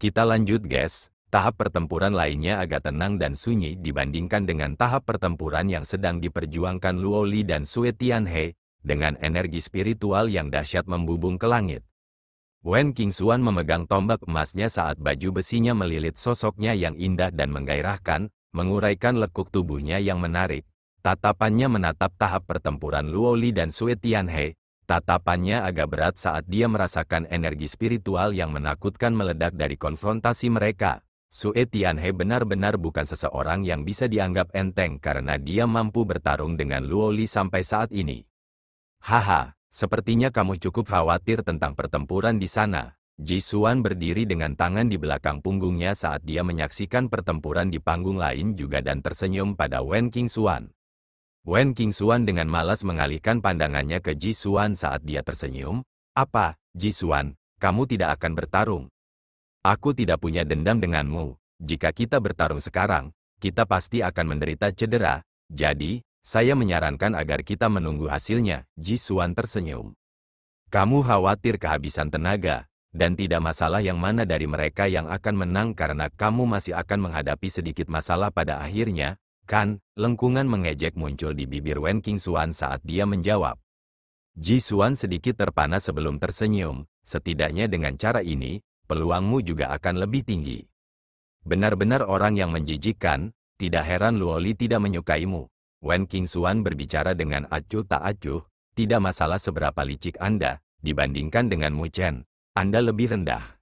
Kita lanjut guys, tahap pertempuran lainnya agak tenang dan sunyi dibandingkan dengan tahap pertempuran yang sedang diperjuangkan Luo Li dan Sue Tianhe, dengan energi spiritual yang dahsyat membubung ke langit. Wen Qingxuan memegang tombak emasnya saat baju besinya melilit sosoknya yang indah dan menggairahkan, menguraikan lekuk tubuhnya yang menarik. Tatapannya menatap tahap pertempuran Luo Li dan Sue Tianhe. Tatapannya agak berat saat dia merasakan energi spiritual yang menakutkan meledak dari konfrontasi mereka. Sue Tianhe benar-benar bukan seseorang yang bisa dianggap enteng karena dia mampu bertarung dengan Luo Li sampai saat ini. Haha, sepertinya kamu cukup khawatir tentang pertempuran di sana. Ji Xuan berdiri dengan tangan di belakang punggungnya saat dia menyaksikan pertempuran di panggung lain juga dan tersenyum pada Wen Qingxuan. Wen Qingxuan dengan malas mengalihkan pandangannya ke Ji Xuan saat dia tersenyum. Apa, Ji Xuan, kamu tidak akan bertarung? Aku tidak punya dendam denganmu. Jika kita bertarung sekarang, kita pasti akan menderita cedera. Jadi, saya menyarankan agar kita menunggu hasilnya. Ji Xuan tersenyum. Kamu khawatir kehabisan tenaga, dan tidak masalah yang mana dari mereka yang akan menang karena kamu masih akan menghadapi sedikit masalah pada akhirnya. Kan, lengkungan mengejek muncul di bibir Wen Qingxuan saat dia menjawab. Ji Xuan sedikit terpana sebelum tersenyum, setidaknya dengan cara ini, peluangmu juga akan lebih tinggi. Benar-benar orang yang menjijikkan, tidak heran Luo Li tidak menyukaimu. Wen Qingxuan berbicara dengan acuh tak acuh, tidak masalah seberapa licik Anda, dibandingkan dengan Mu Chen, Anda lebih rendah.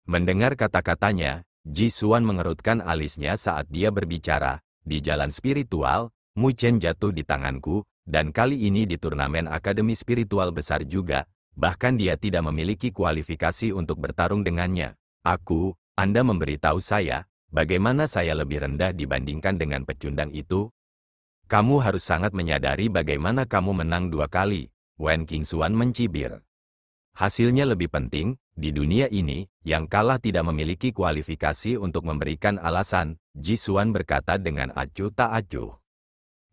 Mendengar kata-katanya, Ji Xuan mengerutkan alisnya saat dia berbicara. Di jalan spiritual, Mu Chen jatuh di tanganku, dan kali ini di turnamen akademi spiritual besar juga, bahkan dia tidak memiliki kualifikasi untuk bertarung dengannya. Anda memberitahu saya, bagaimana saya lebih rendah dibandingkan dengan pecundang itu? Kamu harus sangat menyadari bagaimana kamu menang 2 kali, Wen Qingxuan mencibir. Hasilnya lebih penting, di dunia ini, yang kalah tidak memiliki kualifikasi untuk memberikan alasan, Ji Xuan berkata dengan acuh tak acuh.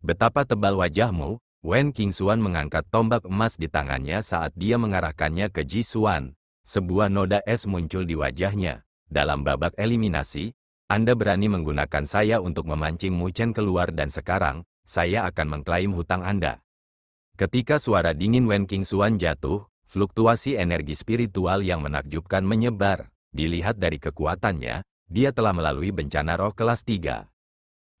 Betapa tebal wajahmu, Wen Qingxuan mengangkat tombak emas di tangannya saat dia mengarahkannya ke Ji Xuan. Sebuah noda es muncul di wajahnya. Dalam babak eliminasi, Anda berani menggunakan saya untuk memancing Mu Chen keluar dan sekarang, saya akan mengklaim hutang Anda. Ketika suara dingin Wen Qingxuan jatuh, fluktuasi energi spiritual yang menakjubkan menyebar. Dilihat dari kekuatannya, dia telah melalui bencana roh kelas 3.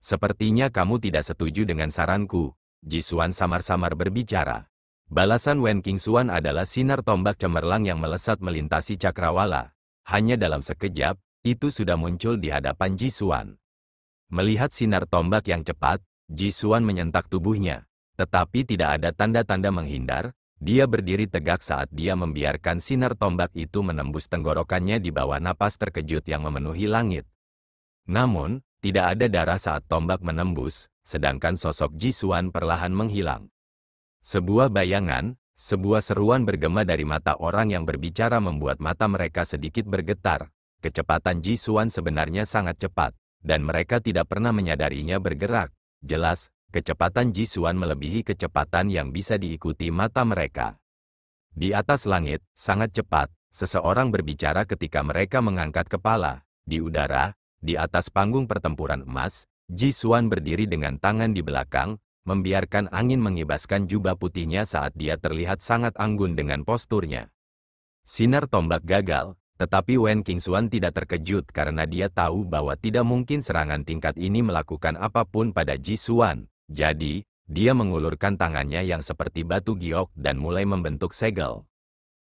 Sepertinya kamu tidak setuju dengan saranku, Ji Xuan samar-samar berbicara. Balasan Wen Qingxuan adalah sinar tombak cemerlang yang melesat melintasi cakrawala. Hanya dalam sekejap, itu sudah muncul di hadapan Ji Xuan. Melihat sinar tombak yang cepat, Ji Xuan menyentak tubuhnya. Tetapi tidak ada tanda-tanda menghindar. Dia berdiri tegak saat dia membiarkan sinar tombak itu menembus tenggorokannya di bawah napas terkejut yang memenuhi langit. Namun, tidak ada darah saat tombak menembus, sedangkan sosok Ji Xuan perlahan menghilang. Sebuah bayangan, sebuah seruan bergema dari mata orang yang berbicara membuat mata mereka sedikit bergetar. Kecepatan Ji Xuan sebenarnya sangat cepat, dan mereka tidak pernah menyadarinya bergerak. Jelas, kecepatan Ji Xuan melebihi kecepatan yang bisa diikuti mata mereka. Di atas langit, sangat cepat, seseorang berbicara ketika mereka mengangkat kepala. Di udara, di atas panggung pertempuran emas, Ji Xuan berdiri dengan tangan di belakang, membiarkan angin mengibaskan jubah putihnya saat dia terlihat sangat anggun dengan posturnya. Sinar tombak gagal, tetapi Wen Qingxuan tidak terkejut karena dia tahu bahwa tidak mungkin serangan tingkat ini melakukan apapun pada Ji Xuan. Jadi, dia mengulurkan tangannya yang seperti batu giok dan mulai membentuk segel.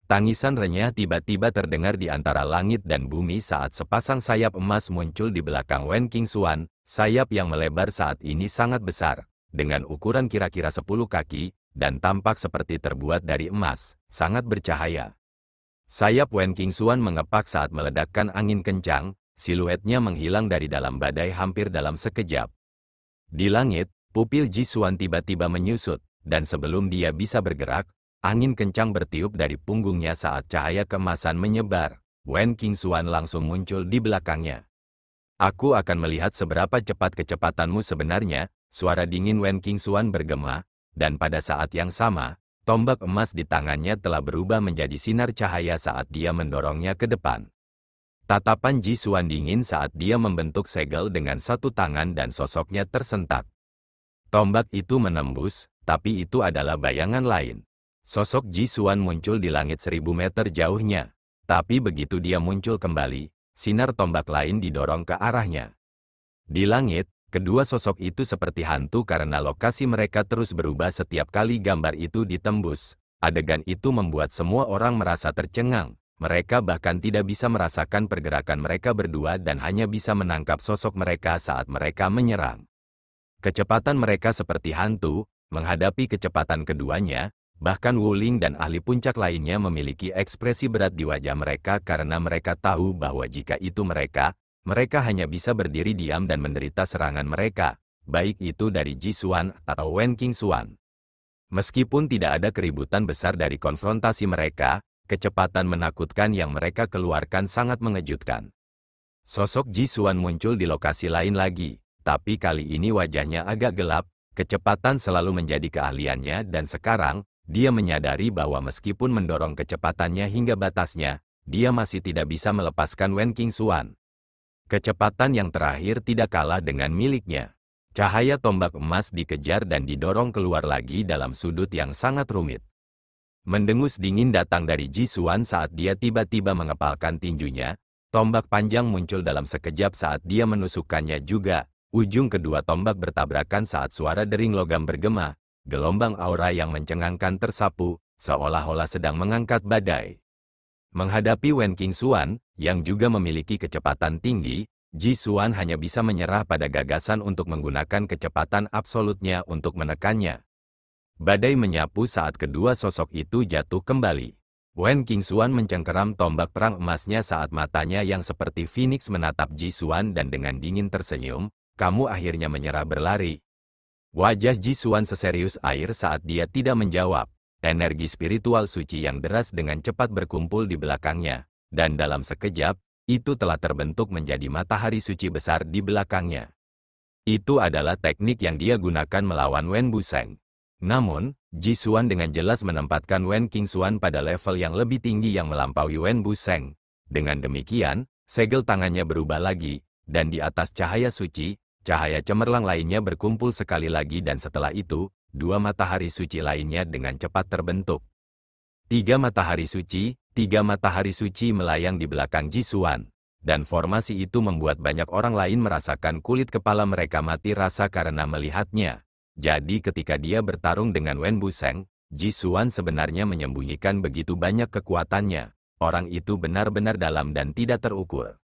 Tangisan renyah tiba-tiba terdengar di antara langit dan bumi saat sepasang sayap emas muncul di belakang Wen Qingxuan. Sayap yang melebar saat ini sangat besar, dengan ukuran kira-kira 10 kaki, dan tampak seperti terbuat dari emas, sangat bercahaya. Sayap Wen Qingxuan mengepak saat meledakkan angin kencang, siluetnya menghilang dari dalam badai hampir dalam sekejap. Di langit, pupil Ji Xuan tiba-tiba menyusut, dan sebelum dia bisa bergerak, angin kencang bertiup dari punggungnya saat cahaya keemasan menyebar. Wen Qingxuan langsung muncul di belakangnya. Aku akan melihat seberapa cepat kecepatanmu sebenarnya, suara dingin Wen Qingxuan bergema, dan pada saat yang sama, tombak emas di tangannya telah berubah menjadi sinar cahaya saat dia mendorongnya ke depan. Tatapan Ji Xuan dingin saat dia membentuk segel dengan satu tangan dan sosoknya tersentak. Tombak itu menembus, tapi itu adalah bayangan lain. Sosok Ji Xuan muncul di langit 1000 meter jauhnya. Tapi begitu dia muncul kembali, sinar tombak lain didorong ke arahnya. Di langit, kedua sosok itu seperti hantu karena lokasi mereka terus berubah setiap kali gambar itu ditembus. Adegan itu membuat semua orang merasa tercengang. Mereka bahkan tidak bisa merasakan pergerakan mereka berdua dan hanya bisa menangkap sosok mereka saat mereka menyerang. Kecepatan mereka seperti hantu, menghadapi kecepatan keduanya, bahkan Wuling dan ahli puncak lainnya memiliki ekspresi berat di wajah mereka karena mereka tahu bahwa jika itu mereka hanya bisa berdiri diam dan menderita serangan mereka, baik itu dari Ji Xuan atau Wen Qingxuan. Meskipun tidak ada keributan besar dari konfrontasi mereka, kecepatan menakutkan yang mereka keluarkan sangat mengejutkan. Sosok Ji Xuan muncul di lokasi lain lagi, tapi kali ini wajahnya agak gelap, kecepatan selalu menjadi keahliannya dan sekarang, dia menyadari bahwa meskipun mendorong kecepatannya hingga batasnya, dia masih tidak bisa melepaskan Wen Qingxuan. Kecepatan yang terakhir tidak kalah dengan miliknya. Cahaya tombak emas dikejar dan didorong keluar lagi dalam sudut yang sangat rumit. Mendengus dingin datang dari Ji Xuan saat dia tiba-tiba mengepalkan tinjunya. Tombak panjang muncul dalam sekejap saat dia menusukkannya juga. Ujung kedua tombak bertabrakan saat suara dering logam bergema. Gelombang aura yang mencengangkan tersapu, seolah-olah sedang mengangkat badai. Menghadapi Wen Qingxuan, yang juga memiliki kecepatan tinggi, Ji Xuan hanya bisa menyerah pada gagasan untuk menggunakan kecepatan absolutnya untuk menekannya. Badai menyapu saat kedua sosok itu jatuh kembali. Wen Qingxuan mencengkeram tombak perang emasnya saat matanya yang seperti Phoenix menatap Ji Xuan dan dengan dingin tersenyum, "Kamu akhirnya menyerah berlari." Wajah Ji Xuan seserius air saat dia tidak menjawab. Energi spiritual suci yang deras dengan cepat berkumpul di belakangnya, dan dalam sekejap, itu telah terbentuk menjadi matahari suci besar di belakangnya. Itu adalah teknik yang dia gunakan melawan Wen Busheng. Namun, Ji Xuan dengan jelas menempatkan Wen Qingxuan pada level yang lebih tinggi yang melampaui Wen Busheng. Dengan demikian, segel tangannya berubah lagi, dan di atas cahaya suci, cahaya cemerlang lainnya berkumpul sekali lagi dan setelah itu, dua matahari suci lainnya dengan cepat terbentuk. Tiga matahari suci melayang di belakang Ji Xuan, dan formasi itu membuat banyak orang lain merasakan kulit kepala mereka mati rasa karena melihatnya. Jadi ketika dia bertarung dengan Wen Busheng, Ji Xuan sebenarnya menyembunyikan begitu banyak kekuatannya. Orang itu benar-benar dalam dan tidak terukur.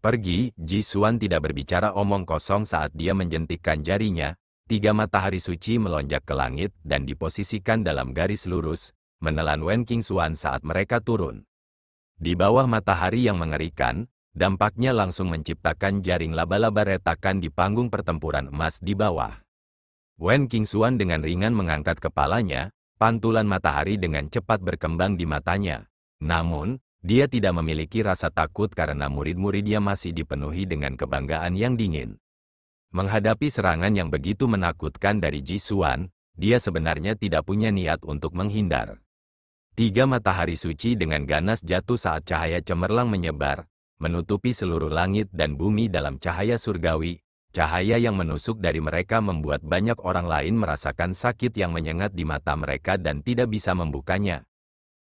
"Pergi," Ji Xuan tidak berbicara omong kosong saat dia menjentikkan jarinya. Tiga matahari suci melonjak ke langit dan diposisikan dalam garis lurus, menelan Wen Qingxuan saat mereka turun. Di bawah matahari yang mengerikan, dampaknya langsung menciptakan jaring laba-laba retakan di panggung pertempuran emas di bawah. Wen Qingxuan dengan ringan mengangkat kepalanya, pantulan matahari dengan cepat berkembang di matanya. Namun, dia tidak memiliki rasa takut karena murid-muridnya masih dipenuhi dengan kebanggaan yang dingin. Menghadapi serangan yang begitu menakutkan dari Ji Xuan, dia sebenarnya tidak punya niat untuk menghindar. Tiga matahari suci dengan ganas jatuh saat cahaya cemerlang menyebar, menutupi seluruh langit dan bumi dalam cahaya surgawi. Cahaya yang menusuk dari mereka membuat banyak orang lain merasakan sakit yang menyengat di mata mereka dan tidak bisa membukanya.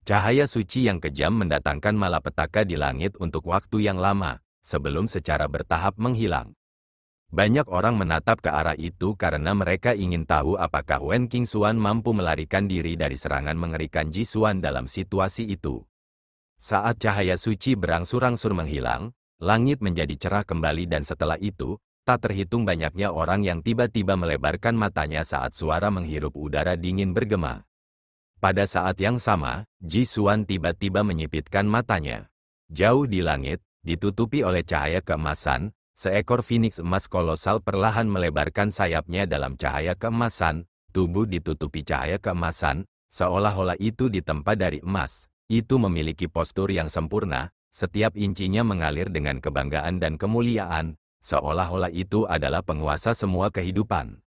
Cahaya suci yang kejam mendatangkan malapetaka di langit untuk waktu yang lama, sebelum secara bertahap menghilang. Banyak orang menatap ke arah itu karena mereka ingin tahu apakah Wen Qingxuan mampu melarikan diri dari serangan mengerikan Ji Xuan dalam situasi itu. Saat cahaya suci berangsur-angsur menghilang, langit menjadi cerah kembali dan setelah itu, tak terhitung banyaknya orang yang tiba-tiba melebarkan matanya saat suara menghirup udara dingin bergema. Pada saat yang sama, Ji Xuan tiba-tiba menyipitkan matanya. Jauh di langit, ditutupi oleh cahaya keemasan, seekor Phoenix emas kolosal perlahan melebarkan sayapnya dalam cahaya keemasan, tubuh ditutupi cahaya keemasan, seolah-olah itu ditempa dari emas. Itu memiliki postur yang sempurna, setiap incinya mengalir dengan kebanggaan dan kemuliaan, seolah-olah itu adalah penguasa semua kehidupan.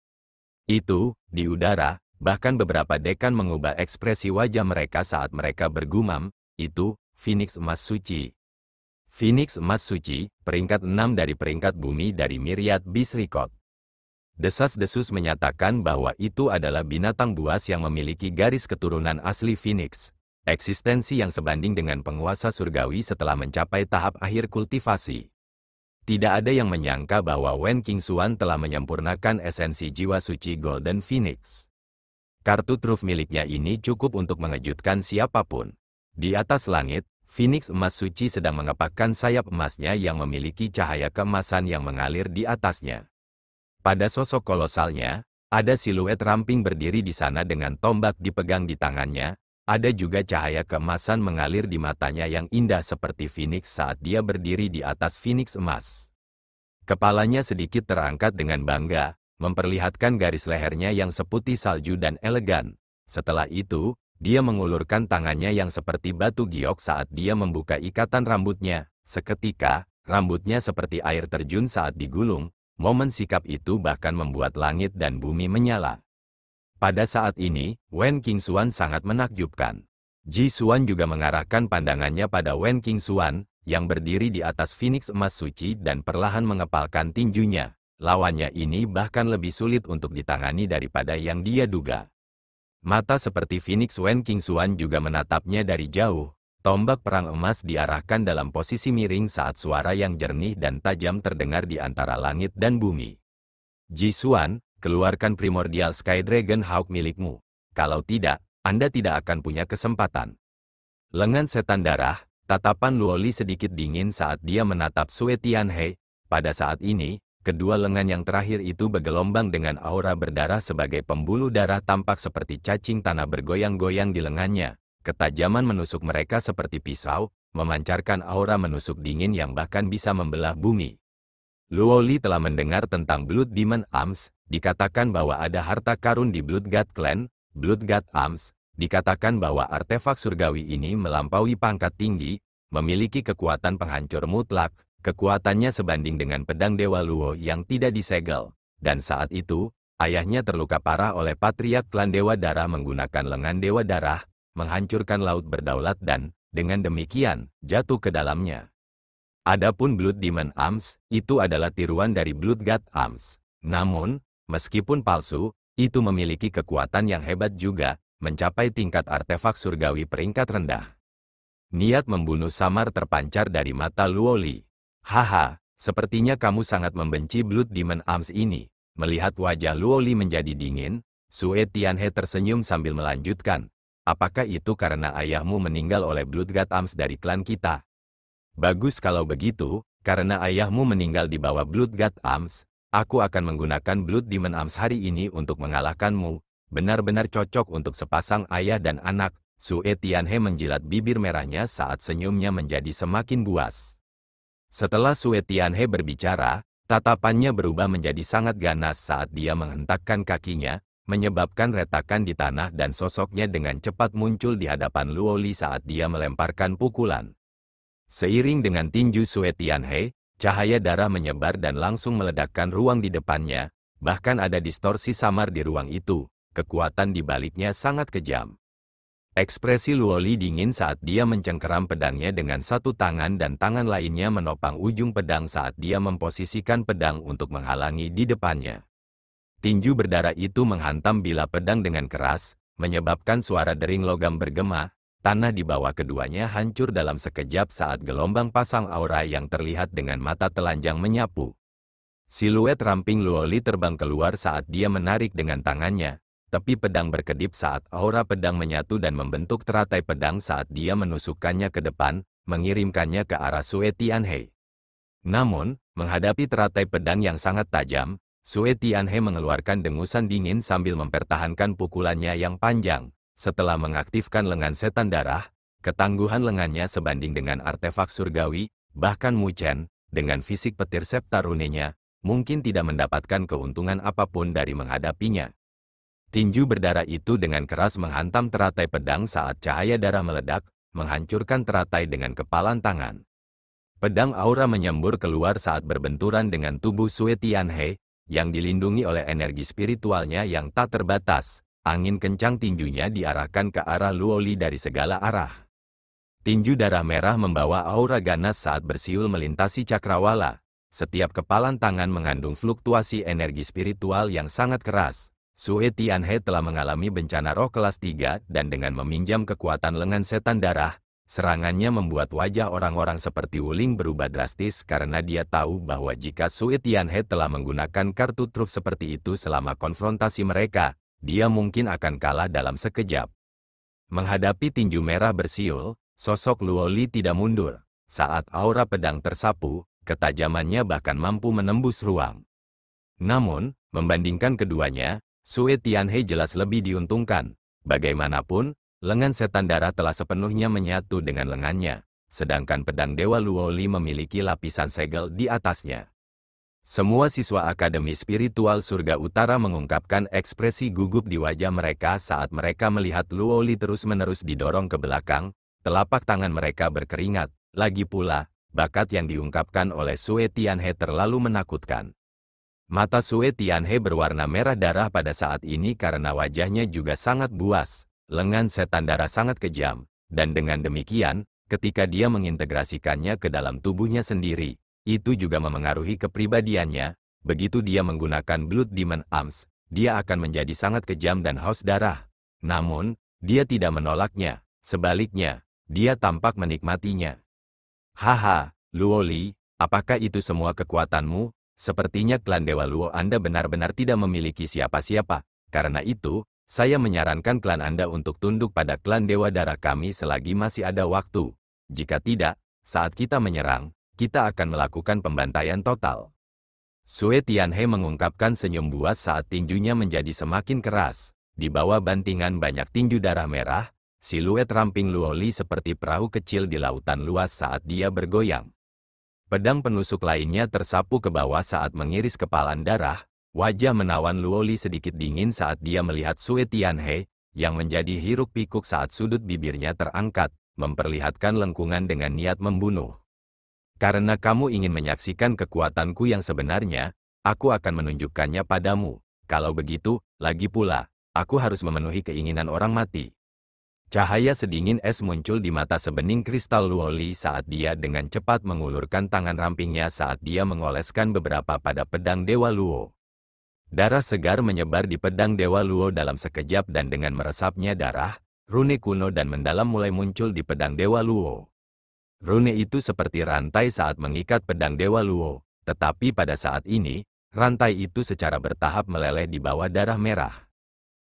Itu, di udara, bahkan beberapa dekan mengubah ekspresi wajah mereka saat mereka bergumam, "Itu, Phoenix emas suci." Phoenix emas suci, peringkat 6 dari peringkat bumi dari Myriad Beast Record. Desas-desus menyatakan bahwa itu adalah binatang buas yang memiliki garis keturunan asli Phoenix. Eksistensi yang sebanding dengan penguasa surgawi setelah mencapai tahap akhir kultivasi. Tidak ada yang menyangka bahwa Wen Qingxuan telah menyempurnakan esensi jiwa suci Golden Phoenix. Kartu truf miliknya ini cukup untuk mengejutkan siapapun. Di atas langit, Phoenix emas suci sedang mengepakkan sayap emasnya yang memiliki cahaya keemasan yang mengalir di atasnya. Pada sosok kolosalnya, ada siluet ramping berdiri di sana dengan tombak dipegang di tangannya. Ada juga cahaya keemasan mengalir di matanya yang indah seperti Phoenix saat dia berdiri di atas Phoenix emas. Kepalanya sedikit terangkat dengan bangga, memperlihatkan garis lehernya yang seputih salju dan elegan. Setelah itu, dia mengulurkan tangannya yang seperti batu giok saat dia membuka ikatan rambutnya. Seketika, rambutnya seperti air terjun saat digulung. Momen sikap itu bahkan membuat langit dan bumi menyala. Pada saat ini, Wen Qingxuan sangat menakjubkan. Ji Xuan juga mengarahkan pandangannya pada Wen Qingxuan, yang berdiri di atas Phoenix emas suci dan perlahan mengepalkan tinjunya. Lawannya ini bahkan lebih sulit untuk ditangani daripada yang dia duga. Mata seperti Phoenix Wen Qingxuan juga menatapnya dari jauh. Tombak perang emas diarahkan dalam posisi miring saat suara yang jernih dan tajam terdengar di antara langit dan bumi. Ji Xuan, keluarkan Primordial Sky Dragon Hawk milikmu. Kalau tidak, Anda tidak akan punya kesempatan. Lengan setan darah, tatapan Luoli sedikit dingin saat dia menatap Sue Tianhe. Pada saat ini, kedua lengan yang terakhir itu bergelombang dengan aura berdarah sebagai pembuluh darah tampak seperti cacing tanah bergoyang-goyang di lengannya. Ketajaman menusuk mereka seperti pisau, memancarkan aura menusuk dingin yang bahkan bisa membelah bumi. Luoli telah mendengar tentang Blood Demon Arms, dikatakan bahwa ada harta karun di Blood God Clan, Blood God Arms, dikatakan bahwa artefak surgawi ini melampaui pangkat tinggi, memiliki kekuatan penghancur mutlak, kekuatannya sebanding dengan pedang Dewa Luo yang tidak disegel, dan saat itu, ayahnya terluka parah oleh patriark klan Dewa Darah menggunakan lengan Dewa Darah, menghancurkan laut berdaulat dan, dengan demikian, jatuh ke dalamnya. Adapun Blood Demon Arms, itu adalah tiruan dari Blood God Arms. Namun, meskipun palsu, itu memiliki kekuatan yang hebat juga, mencapai tingkat artefak surgawi peringkat rendah. Niat membunuh samar terpancar dari mata Luoli. Haha, sepertinya kamu sangat membenci Blood Demon Arms ini. Melihat wajah Luoli menjadi dingin, Sue Tianhe tersenyum sambil melanjutkan. Apakah itu karena ayahmu meninggal oleh Blood God Arms dari klan kita? Bagus kalau begitu, karena ayahmu meninggal di bawah Blood God Arms, aku akan menggunakan Blood Demon Arms hari ini untuk mengalahkanmu. Benar-benar cocok untuk sepasang ayah dan anak. Sue Tianhe menjilat bibir merahnya saat senyumnya menjadi semakin buas. Setelah Sue Tianhe berbicara, tatapannya berubah menjadi sangat ganas saat dia menghentakkan kakinya, menyebabkan retakan di tanah dan sosoknya dengan cepat muncul di hadapan Luoli saat dia melemparkan pukulan. Seiring dengan tinju Sue Tianhe, cahaya darah menyebar dan langsung meledakkan ruang di depannya, bahkan ada distorsi samar di ruang itu, kekuatan di baliknya sangat kejam. Ekspresi Luoli dingin saat dia mencengkeram pedangnya dengan satu tangan dan tangan lainnya menopang ujung pedang saat dia memposisikan pedang untuk menghalangi di depannya. Tinju berdarah itu menghantam bilah pedang dengan keras, menyebabkan suara dering logam bergema. Tanah di bawah keduanya hancur dalam sekejap saat gelombang pasang aura yang terlihat dengan mata telanjang menyapu. Siluet ramping Luoli terbang keluar saat dia menarik dengan tangannya, tepi pedang berkedip saat aura pedang menyatu dan membentuk teratai pedang saat dia menusukkannya ke depan, mengirimkannya ke arah Sue Tianhe. Namun, menghadapi teratai pedang yang sangat tajam, Sue Tianhe mengeluarkan dengusan dingin sambil mempertahankan pukulannya yang panjang. Setelah mengaktifkan lengan setan darah, ketangguhan lengannya sebanding dengan artefak surgawi, bahkan Mu Chen, dengan fisik petir septa runenya, mungkin tidak mendapatkan keuntungan apapun dari menghadapinya. Tinju berdarah itu dengan keras menghantam teratai pedang saat cahaya darah meledak, menghancurkan teratai dengan kepalan tangan. Pedang aura menyembur keluar saat berbenturan dengan tubuh Sue Tianhe, yang dilindungi oleh energi spiritualnya yang tak terbatas. Angin kencang tinjunya diarahkan ke arah Luoli dari segala arah. Tinju darah merah membawa aura ganas saat bersiul melintasi cakrawala. Setiap kepalan tangan mengandung fluktuasi energi spiritual yang sangat keras. Sue Tianhe telah mengalami bencana roh kelas 3 dan dengan meminjam kekuatan lengan setan darah, serangannya membuat wajah orang-orang seperti Wuling berubah drastis karena dia tahu bahwa jika Sue Tianhe telah menggunakan kartu truf seperti itu selama konfrontasi mereka, dia mungkin akan kalah dalam sekejap. Menghadapi tinju merah bersiul, sosok Luo Li tidak mundur. Saat aura pedang tersapu, ketajamannya bahkan mampu menembus ruang. Namun, membandingkan keduanya, Sue Tianhe jelas lebih diuntungkan. Bagaimanapun, lengan setan darah telah sepenuhnya menyatu dengan lengannya, sedangkan pedang Dewa Luo Li memiliki lapisan segel di atasnya. Semua siswa Akademi Spiritual Surga Utara mengungkapkan ekspresi gugup di wajah mereka saat mereka melihat Luo Li terus-menerus didorong ke belakang, telapak tangan mereka berkeringat. Lagi pula, bakat yang diungkapkan oleh Sue Tianhe terlalu menakutkan. Mata Sue Tianhe berwarna merah darah pada saat ini karena wajahnya juga sangat buas, lengan setan darah sangat kejam, dan dengan demikian, ketika dia mengintegrasikannya ke dalam tubuhnya sendiri, itu juga memengaruhi kepribadiannya. Begitu dia menggunakan Blood Demon Arms, dia akan menjadi sangat kejam dan haus darah. Namun, dia tidak menolaknya. Sebaliknya, dia tampak menikmatinya. Haha, Luo Li, apakah itu semua kekuatanmu? Sepertinya klan Dewa Luo Anda benar-benar tidak memiliki siapa-siapa. Karena itu, saya menyarankan klan Anda untuk tunduk pada klan Dewa Darah kami selagi masih ada waktu. Jika tidak, saat kita menyerang, kita akan melakukan pembantaian total. Sue Tianhe mengungkapkan senyum buas saat tinjunya menjadi semakin keras. Di bawah bantingan banyak tinju darah merah, siluet ramping Luo Li seperti perahu kecil di lautan luas saat dia bergoyang. Pedang penusuk lainnya tersapu ke bawah saat mengiris kepalan darah. Wajah menawan Luo Li sedikit dingin saat dia melihat Sue Tianhe, yang menjadi hiruk-pikuk saat sudut bibirnya terangkat, memperlihatkan lengkungan dengan niat membunuh. Karena kamu ingin menyaksikan kekuatanku yang sebenarnya, aku akan menunjukkannya padamu. Kalau begitu, lagi pula, aku harus memenuhi keinginan orang mati. Cahaya sedingin es muncul di mata sebening kristal Luo Li saat dia dengan cepat mengulurkan tangan rampingnya saat dia mengoleskan beberapa pada pedang Dewa Luo. Darah segar menyebar di pedang Dewa Luo dalam sekejap dan dengan meresapnya darah, rune kuno dan mendalam mulai muncul di pedang Dewa Luo. Rune itu seperti rantai saat mengikat pedang Dewa Luo, tetapi pada saat ini, rantai itu secara bertahap meleleh di bawah darah merah.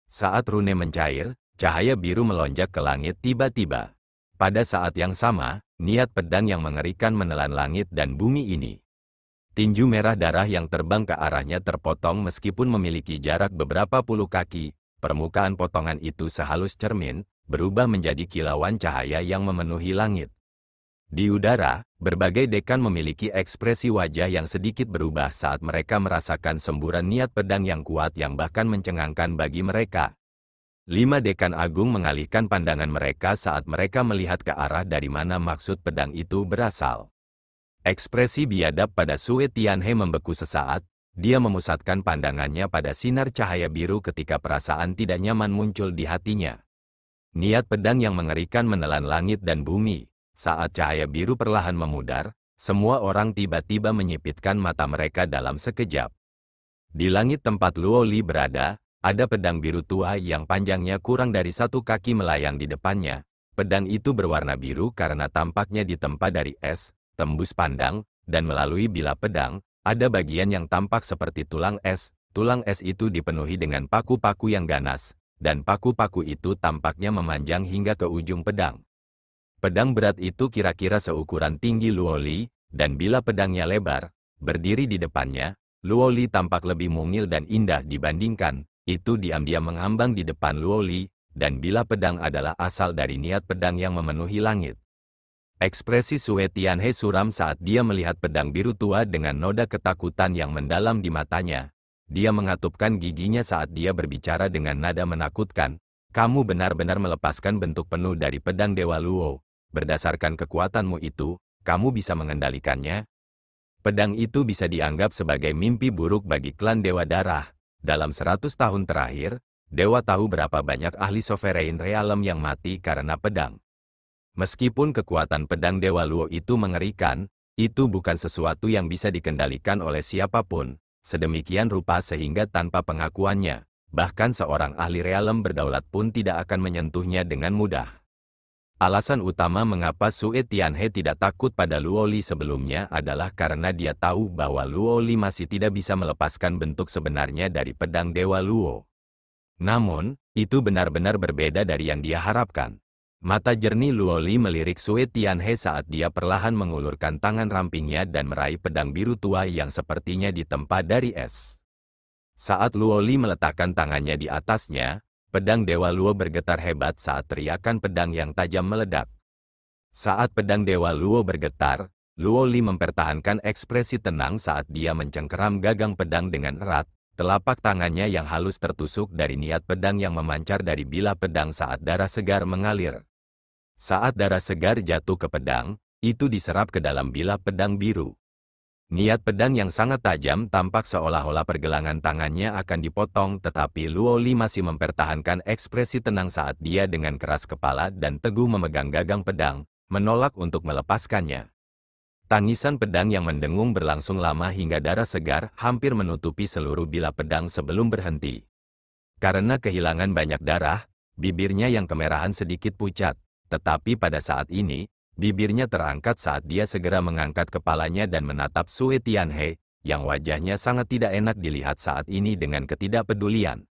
Saat rune mencair, cahaya biru melonjak ke langit tiba-tiba. Pada saat yang sama, niat pedang yang mengerikan menelan langit dan bumi ini. Tinju merah darah yang terbang ke arahnya terpotong meskipun memiliki jarak beberapa puluh kaki, permukaan potongan itu sehalus cermin, berubah menjadi kilauan cahaya yang memenuhi langit. Di udara, berbagai dekan memiliki ekspresi wajah yang sedikit berubah saat mereka merasakan semburan niat pedang yang kuat yang bahkan mencengangkan bagi mereka. 5 dekan agung mengalihkan pandangan mereka saat mereka melihat ke arah dari mana maksud pedang itu berasal. Ekspresi biadab pada Sue Tianhe membeku sesaat, dia memusatkan pandangannya pada sinar cahaya biru ketika perasaan tidak nyaman muncul di hatinya. Niat pedang yang mengerikan menelan langit dan bumi. Saat cahaya biru perlahan memudar, semua orang tiba-tiba menyipitkan mata mereka dalam sekejap. Di langit tempat Luo Li berada, ada pedang biru tua yang panjangnya kurang dari 1 kaki melayang di depannya. Pedang itu berwarna biru karena tampaknya ditempa dari es, tembus pandang, dan melalui bilah pedang, ada bagian yang tampak seperti tulang es. Tulang es itu dipenuhi dengan paku-paku yang ganas, dan paku-paku itu tampaknya memanjang hingga ke ujung pedang. Pedang berat itu kira-kira seukuran tinggi Luo Li, dan bila pedangnya lebar, berdiri di depannya, Luo Li tampak lebih mungil dan indah dibandingkan, itu diam-diam mengambang di depan Luo Li, dan bila pedang adalah asal dari niat pedang yang memenuhi langit. Ekspresi Sue Tianhe suram saat dia melihat pedang biru tua dengan noda ketakutan yang mendalam di matanya. Dia mengatupkan giginya saat dia berbicara dengan nada menakutkan, kamu benar-benar melepaskan bentuk penuh dari pedang Dewa Luo. Berdasarkan kekuatanmu itu, kamu bisa mengendalikannya? Pedang itu bisa dianggap sebagai mimpi buruk bagi klan Dewa Darah. Dalam 100 tahun terakhir, Dewa tahu berapa banyak ahli Sovereign Realm yang mati karena pedang. Meskipun kekuatan pedang Dewa Luo itu mengerikan, itu bukan sesuatu yang bisa dikendalikan oleh siapapun, sedemikian rupa sehingga tanpa pengakuannya, bahkan seorang ahli realem berdaulat pun tidak akan menyentuhnya dengan mudah. Alasan utama mengapa Sue Tianhe tidak takut pada Luo Li sebelumnya adalah karena dia tahu bahwa Luo Li masih tidak bisa melepaskan bentuk sebenarnya dari pedang Dewa Luo. Namun, itu benar-benar berbeda dari yang dia harapkan. Mata jernih Luo Li melirik Sue Tianhe saat dia perlahan mengulurkan tangan rampingnya dan meraih pedang biru tua yang sepertinya ditempa dari es. Saat Luo Li meletakkan tangannya di atasnya, pedang Dewa Luo bergetar hebat saat teriakan pedang yang tajam meledak. Saat pedang Dewa Luo bergetar, Luo Li mempertahankan ekspresi tenang saat dia mencengkeram gagang pedang dengan erat. Telapak tangannya yang halus tertusuk dari niat pedang yang memancar dari bilah pedang saat darah segar mengalir. Saat darah segar jatuh ke pedang, itu diserap ke dalam bilah pedang biru. Niat pedang yang sangat tajam tampak seolah-olah pergelangan tangannya akan dipotong, tetapi Luo Li masih mempertahankan ekspresi tenang saat dia dengan keras kepala dan teguh memegang gagang pedang, menolak untuk melepaskannya. Tangisan pedang yang mendengung berlangsung lama hingga darah segar hampir menutupi seluruh bilah pedang sebelum berhenti. Karena kehilangan banyak darah, bibirnya yang kemerahan sedikit pucat. Tetapi pada saat ini, bibirnya terangkat saat dia segera mengangkat kepalanya dan menatap Sue Tianhe, yang wajahnya sangat tidak enak dilihat saat ini dengan ketidakpedulian.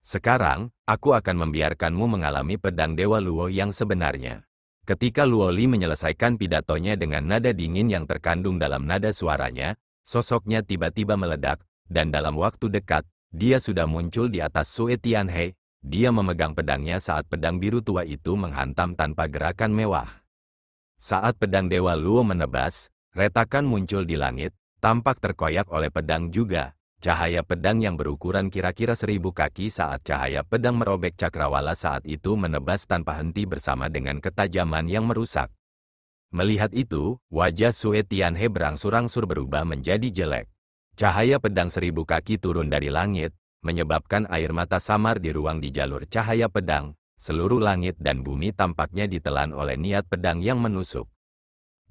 Sekarang, aku akan membiarkanmu mengalami pedang Dewa Luo yang sebenarnya. Ketika Luo Li menyelesaikan pidatonya dengan nada dingin yang terkandung dalam nada suaranya, sosoknya tiba-tiba meledak, dan dalam waktu dekat, dia sudah muncul di atas Sue Tianhe. Dia memegang pedangnya saat pedang biru tua itu menghantam tanpa gerakan mewah. Saat pedang Dewa Luo menebas, retakan muncul di langit, tampak terkoyak oleh pedang juga. Cahaya pedang yang berukuran kira-kira 1000 kaki saat cahaya pedang merobek cakrawala saat itu menebas tanpa henti bersama dengan ketajaman yang merusak. Melihat itu, wajah Sue Tianhe berangsur-angsur berubah menjadi jelek. Cahaya pedang 1000 kaki turun dari langit, menyebabkan air mata samar di ruang di jalur cahaya pedang, seluruh langit dan bumi tampaknya ditelan oleh niat pedang yang menusuk.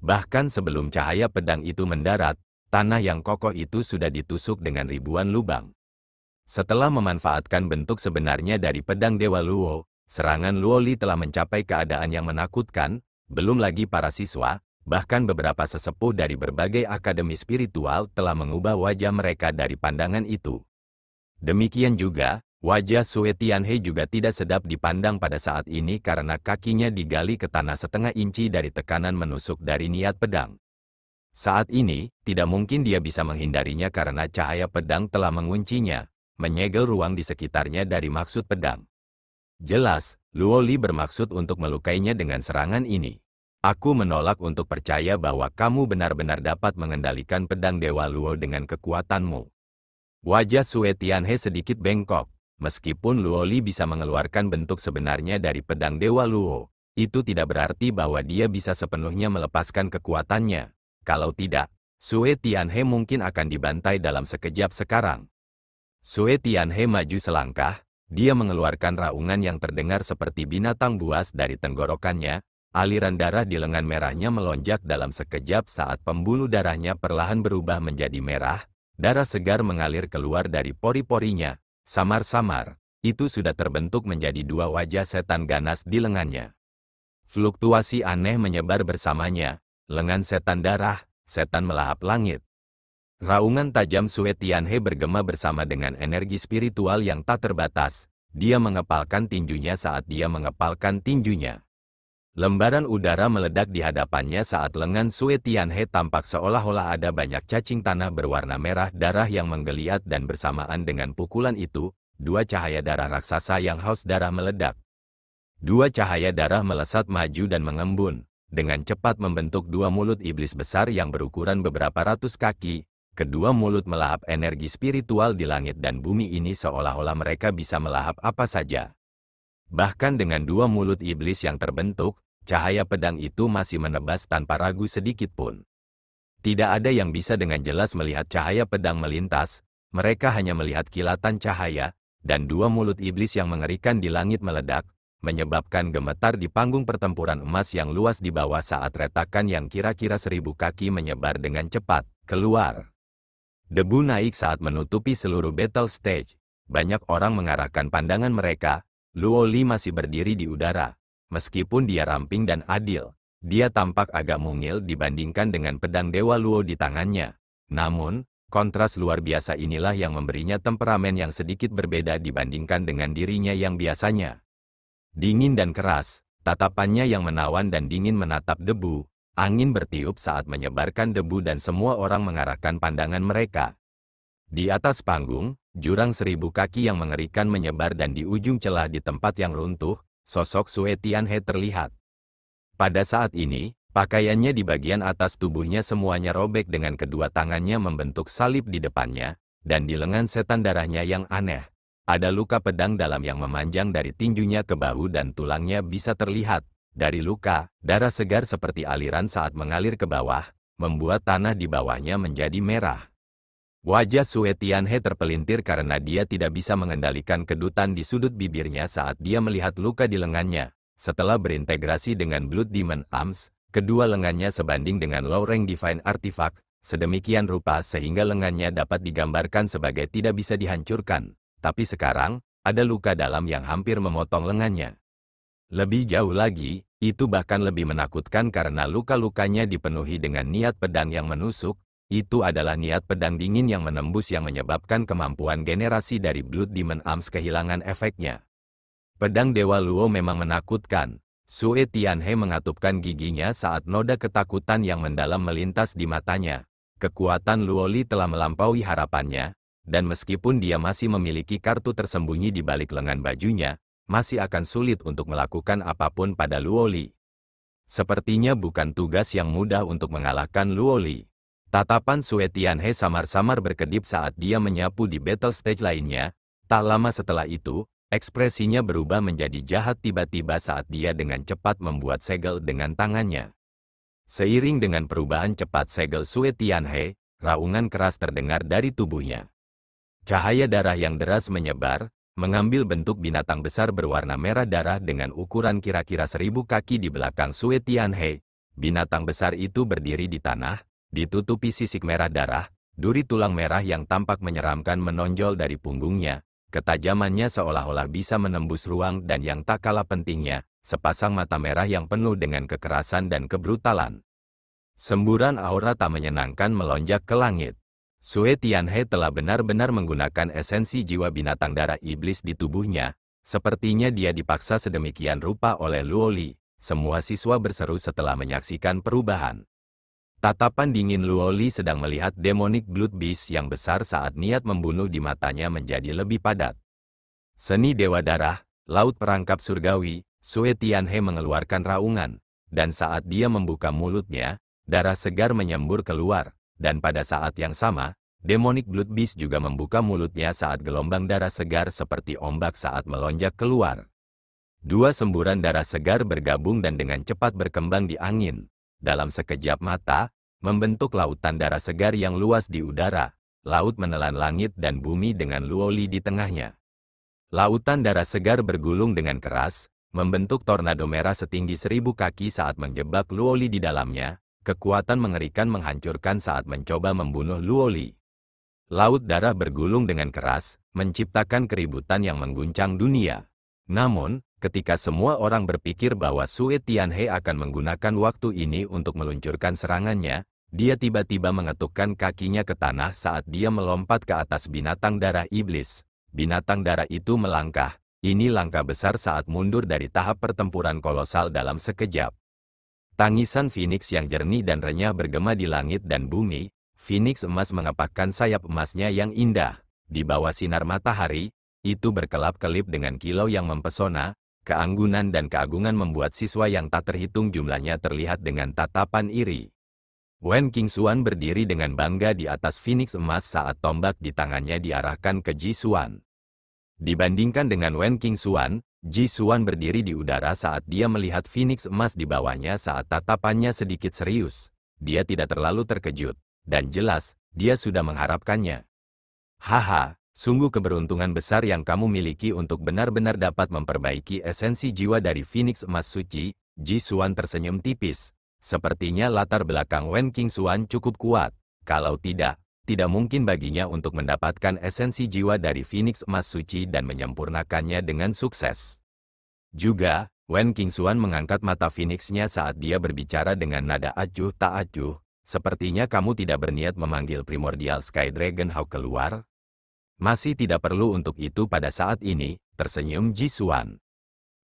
Bahkan sebelum cahaya pedang itu mendarat, tanah yang kokoh itu sudah ditusuk dengan ribuan lubang. Setelah memanfaatkan bentuk sebenarnya dari pedang Dewa Luo, serangan Luo Li telah mencapai keadaan yang menakutkan, belum lagi para siswa, bahkan beberapa sesepuh dari berbagai akademi spiritual telah mengubah wajah mereka dari pandangan itu. Demikian juga, wajah Sue Tianhe juga tidak sedap dipandang pada saat ini karena kakinya digali ke tanah setengah inci dari tekanan menusuk dari niat pedang. Saat ini, tidak mungkin dia bisa menghindarinya karena cahaya pedang telah menguncinya, menyegel ruang di sekitarnya dari maksud pedang. Jelas, Luo Li bermaksud untuk melukainya dengan serangan ini. Aku menolak untuk percaya bahwa kamu benar-benar dapat mengendalikan pedang Dewa Luo dengan kekuatanmu. Wajah Sue Tianhe sedikit bengkok. Meskipun Luo Li bisa mengeluarkan bentuk sebenarnya dari pedang Dewa Luo, itu tidak berarti bahwa dia bisa sepenuhnya melepaskan kekuatannya. Kalau tidak, Sue Tianhe mungkin akan dibantai dalam sekejap sekarang. Sue Tianhe maju selangkah, dia mengeluarkan raungan yang terdengar seperti binatang buas dari tenggorokannya. Aliran darah di lengan merahnya melonjak dalam sekejap saat pembuluh darahnya perlahan berubah menjadi merah. Darah segar mengalir keluar dari pori-porinya. Samar-samar, itu sudah terbentuk menjadi dua wajah setan ganas di lengannya. Fluktuasi aneh menyebar bersamanya. Lengan setan darah, setan melahap langit. Raungan tajam Sue Tianhe bergema bersama dengan energi spiritual yang tak terbatas. Dia mengepalkan tinjunya saat dia mengepalkan tinjunya. Lembaran udara meledak di hadapannya saat lengan Sue Tianhe tampak seolah-olah ada banyak cacing tanah berwarna merah darah yang menggeliat dan bersamaan dengan pukulan itu, dua cahaya darah raksasa yang haus darah meledak. Dua cahaya darah melesat maju dan mengembun, dengan cepat membentuk dua mulut iblis besar yang berukuran beberapa ratus kaki. Kedua mulut melahap energi spiritual di langit dan bumi ini seolah-olah mereka bisa melahap apa saja. Bahkan dengan dua mulut iblis yang terbentuk, cahaya pedang itu masih menebas tanpa ragu sedikit pun. Tidak ada yang bisa dengan jelas melihat cahaya pedang melintas, mereka hanya melihat kilatan cahaya, dan dua mulut iblis yang mengerikan di langit meledak, menyebabkan gemetar di panggung pertempuran emas yang luas di bawah saat retakan yang kira-kira 1000 kaki menyebar dengan cepat keluar. Debu naik saat menutupi seluruh battle stage. Banyak orang mengarahkan pandangan mereka. Luo Li masih berdiri di udara. Meskipun dia ramping dan adil, dia tampak agak mungil dibandingkan dengan pedang Dewa Luo di tangannya. Namun, kontras luar biasa inilah yang memberinya temperamen yang sedikit berbeda dibandingkan dengan dirinya yang biasanya. Dingin dan keras, tatapannya yang menawan dan dingin menatap debu. Angin bertiup saat menyebarkan debu dan semua orang mengarahkan pandangan mereka. Di atas panggung, jurang 1000 kaki yang mengerikan menyebar dan di ujung celah di tempat yang runtuh, sosok Sue Tianhe terlihat. Pada saat ini, pakaiannya di bagian atas tubuhnya semuanya robek dengan kedua tangannya membentuk salib di depannya, dan di lengan setan darahnya yang aneh. Ada luka pedang dalam yang memanjang dari tinjunya ke bahu dan tulangnya bisa terlihat. Dari luka, darah segar seperti aliran saat mengalir ke bawah, membuat tanah di bawahnya menjadi merah. Wajah Sue Tianhe terpelintir karena dia tidak bisa mengendalikan kedutan di sudut bibirnya saat dia melihat luka di lengannya. Setelah berintegrasi dengan Blood Demon Arms, kedua lengannya sebanding dengan Low Rank Divine Artifact, sedemikian rupa sehingga lengannya dapat digambarkan sebagai tidak bisa dihancurkan. Tapi sekarang, ada luka dalam yang hampir memotong lengannya. Lebih jauh lagi, itu bahkan lebih menakutkan karena luka-lukanya dipenuhi dengan niat pedang yang menusuk. Itu adalah niat pedang dingin yang menembus yang menyebabkan kemampuan generasi dari Blood Demon Arms kehilangan efeknya. Pedang Dewa Luo memang menakutkan. Sue Tianhe mengatupkan giginya saat noda ketakutan yang mendalam melintas di matanya. Kekuatan Luo Li telah melampaui harapannya, dan meskipun dia masih memiliki kartu tersembunyi di balik lengan bajunya, masih akan sulit untuk melakukan apapun pada Luo Li. Sepertinya bukan tugas yang mudah untuk mengalahkan Luo Li. Tatapan Sue Tianhe samar-samar berkedip saat dia menyapu di battle stage lainnya. Tak lama setelah itu, ekspresinya berubah menjadi jahat tiba-tiba saat dia dengan cepat membuat segel dengan tangannya. Seiring dengan perubahan cepat segel Sue Tianhe, raungan keras terdengar dari tubuhnya. Cahaya darah yang deras menyebar, mengambil bentuk binatang besar berwarna merah darah dengan ukuran kira-kira 1000 kaki di belakang Sue Tianhe. Binatang besar itu berdiri di tanah, ditutupi sisik merah darah, duri tulang merah yang tampak menyeramkan menonjol dari punggungnya. Ketajamannya seolah-olah bisa menembus ruang dan yang tak kalah pentingnya, sepasang mata merah yang penuh dengan kekerasan dan kebrutalan. Semburan aura tak menyenangkan melonjak ke langit. Sue Tianhe telah benar-benar menggunakan esensi jiwa binatang darah iblis di tubuhnya. Sepertinya dia dipaksa sedemikian rupa oleh Luo Li. Semua siswa berseru setelah menyaksikan perubahan. Tatapan dingin Luo Li sedang melihat demonic blood beast yang besar saat niat membunuh di matanya menjadi lebih padat. Seni Dewa Darah, Laut Perangkap Surgawi, Sue Tianhe mengeluarkan raungan. Dan saat dia membuka mulutnya, darah segar menyembur keluar. Dan pada saat yang sama, demonic blood beast juga membuka mulutnya saat gelombang darah segar seperti ombak saat melonjak keluar. Dua semburan darah segar bergabung dan dengan cepat berkembang di angin. Dalam sekejap mata, membentuk lautan darah segar yang luas di udara. Laut menelan langit dan bumi dengan Luo Li di tengahnya. Lautan darah segar bergulung dengan keras, membentuk tornado merah setinggi 1000 kaki saat menjebak Luo Li di dalamnya. Kekuatan mengerikan menghancurkan saat mencoba membunuh Luo Li. Laut darah bergulung dengan keras, menciptakan keributan yang mengguncang dunia. Namun, ketika semua orang berpikir bahwa Sue Tianhe akan menggunakan waktu ini untuk meluncurkan serangannya, dia tiba-tiba mengetukkan kakinya ke tanah saat dia melompat ke atas binatang darah iblis. Binatang darah itu melangkah. Ini langkah besar saat mundur dari tahap pertempuran kolosal dalam sekejap. Tangisan Phoenix yang jernih dan renyah bergema di langit dan bumi. Phoenix emas mengepakkan sayap emasnya yang indah. Di bawah sinar matahari, itu berkelap-kelip dengan kilau yang mempesona. Keanggunan dan keagungan membuat siswa yang tak terhitung jumlahnya terlihat dengan tatapan iri. Wen Qingxuan berdiri dengan bangga di atas Phoenix emas saat tombak di tangannya diarahkan ke Ji Xuan. Dibandingkan dengan Wen Qingxuan, Ji Xuan berdiri di udara saat dia melihat Phoenix emas di bawahnya saat tatapannya sedikit serius. Dia tidak terlalu terkejut, dan jelas, dia sudah mengharapkannya. Haha, Sungguh keberuntungan besar yang kamu miliki untuk benar-benar dapat memperbaiki esensi jiwa dari Phoenix Emas Suci. Ji Xuan tersenyum tipis. Sepertinya latar belakang Wen Qingxuan cukup kuat. Kalau tidak mungkin baginya untuk mendapatkan esensi jiwa dari Phoenix Emas Suci dan menyempurnakannya dengan sukses. Juga, Wen Qingxuan mengangkat mata Phoenix-nya saat dia berbicara dengan nada acuh tak acuh. Sepertinya kamu tidak berniat memanggil Primordial Sky Dragon Hawk keluar? Masih tidak perlu untuk itu pada saat ini, tersenyum Ji Xuan.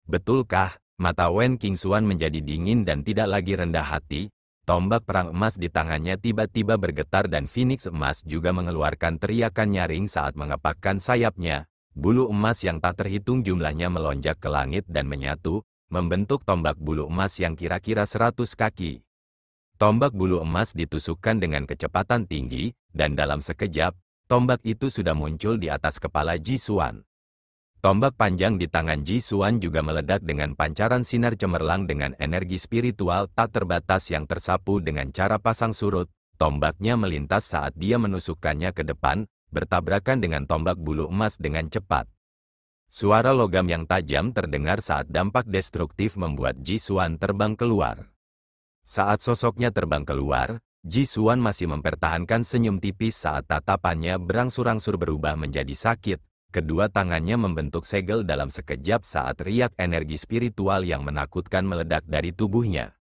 Betulkah? Mata Wen Qingxuan menjadi dingin dan tidak lagi rendah hati. Tombak perang emas di tangannya tiba-tiba bergetar dan Phoenix emas juga mengeluarkan teriakan nyaring saat mengepakkan sayapnya. Bulu emas yang tak terhitung jumlahnya melonjak ke langit dan menyatu, membentuk tombak bulu emas yang kira-kira 100 kaki. Tombak bulu emas ditusukkan dengan kecepatan tinggi, dan dalam sekejap, tombak itu sudah muncul di atas kepala Ji Xuan. Tombak panjang di tangan Ji Xuan juga meledak dengan pancaran sinar cemerlang dengan energi spiritual tak terbatas yang tersapu dengan cara pasang surut. Tombaknya melintas saat dia menusukkannya ke depan, bertabrakan dengan tombak bulu emas dengan cepat. Suara logam yang tajam terdengar saat dampak destruktif membuat Ji Xuan terbang keluar. Saat sosoknya terbang keluar, Ji Xuan masih mempertahankan senyum tipis saat tatapannya berangsur-angsur berubah menjadi sakit. Kedua tangannya membentuk segel dalam sekejap saat riak energi spiritual yang menakutkan meledak dari tubuhnya.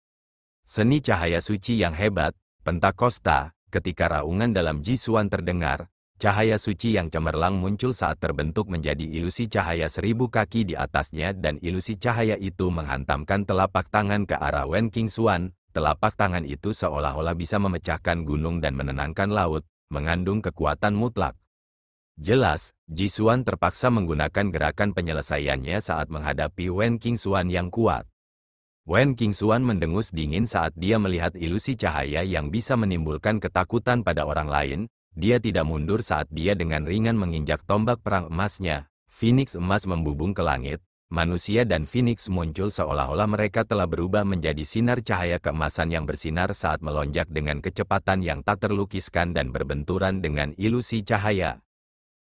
Seni cahaya suci yang hebat, Pentakosta. Ketika raungan dalam Ji Xuan terdengar, cahaya suci yang cemerlang muncul saat terbentuk menjadi ilusi cahaya 1000 kaki di atasnya dan ilusi cahaya itu menghantamkan telapak tangan ke arah Wen Qingxuan. Telapak tangan itu seolah-olah bisa memecahkan gunung dan menenangkan laut, mengandung kekuatan mutlak. Jelas, Ji Xuan terpaksa menggunakan gerakan penyelesaiannya saat menghadapi Wen Qingxuan yang kuat. Wen Qingxuan mendengus dingin saat dia melihat ilusi cahaya yang bisa menimbulkan ketakutan pada orang lain. Dia tidak mundur saat dia dengan ringan menginjak tombak perang emasnya. Phoenix emas membubung ke langit. Manusia dan Phoenix muncul seolah-olah mereka telah berubah menjadi sinar cahaya keemasan yang bersinar saat melonjak dengan kecepatan yang tak terlukiskan dan berbenturan dengan ilusi cahaya.